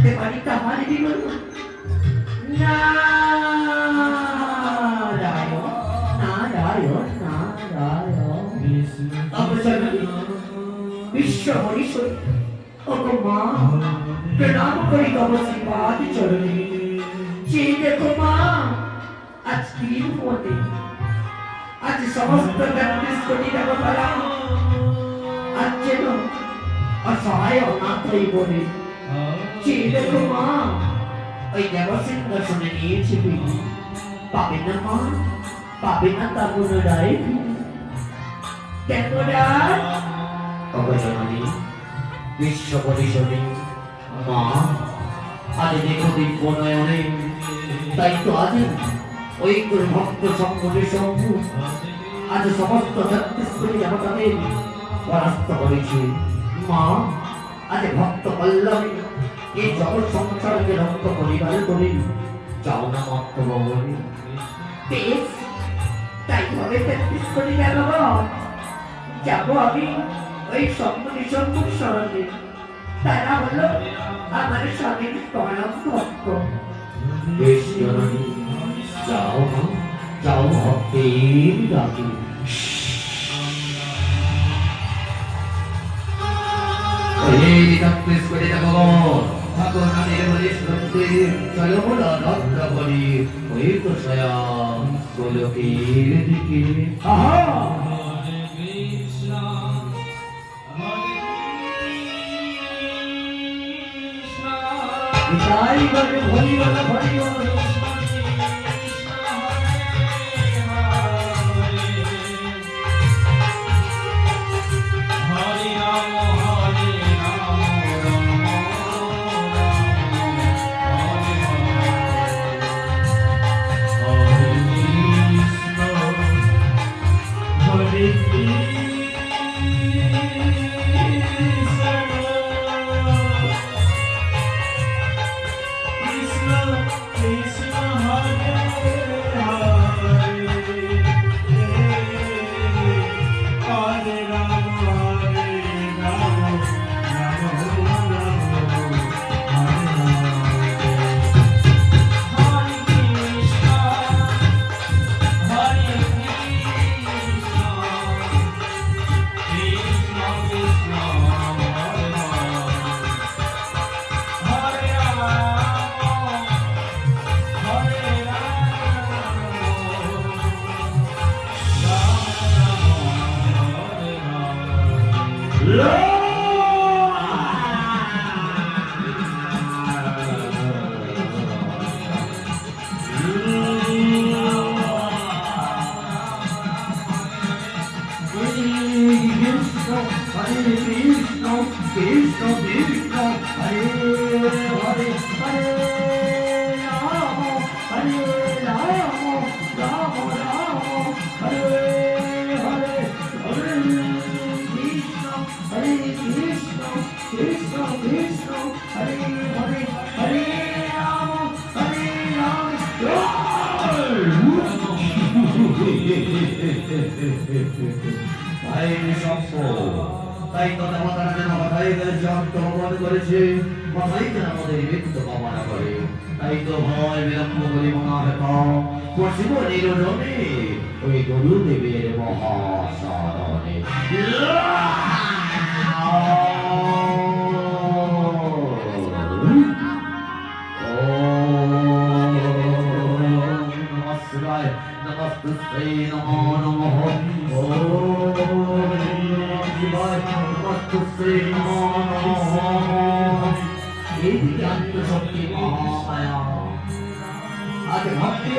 থাকতে পারি তাহার বিবরণ নারায়ণ নারায়ণ নারায়ণ বিশ্ব হরিশ্বরী ওগো মা প্রণাম করি তব শ্রীপাদ চরণে যে দেখো মা আজ কি হতে আজ সমস্ত ৩৩ কোটি দেবতারা আজ যেন অসহায় অনাথ হয়ে পড়ে যে দেখো মা ওই দেবসিংহাসনে নিয়েছে পাবে না মা পাবে না তা পুনরায় কেন অবজনী বিশ্ব পরিষদে মা আজ দেখো দিব্য নয়নে তাই তো আজ ওই ভক্ত সংগঠনের সমূহ আজ সমস্ত ৩৩ কোটি দেবতাদের পরাস্ত করেছে মা আজ ভক্ত কল্যাণী এই জগৎ সংসারকে রক্ত পরিবার করে যাও না মাত্র ভবনে বেশ তাই হবে ৩৩ কোটি দেবগণ যাবো আমি ওই সম্মুখী সম্মুখ স্মরণে তারা হলো আমার স্বামীর পরম ভক্ত বেশ জননী যাও মা যাও ভক্তের ডাকে এই ৩৩ কোটি দেবগণ ঠাকুর নামের বলে শুনতে চলো বলো নগ্ন করি ওই তো স্বয়ং গোলকের দিকে আহা তাই বলে ভরি বলা ভরি তাই তো দেবতারা যেন মাথায় জন্মগ্রহণ করেছে মাথায় যেন আমাদের মৃত্যু কামনা করে তাই তো ভয় বিলম্ব করি মনাহেতা পশিব নিরোধনে ওই গুরুদেবের মহাসাধনে নমস্তে নমো নমঃ শক্তি মহামায়া আজ ভক্তি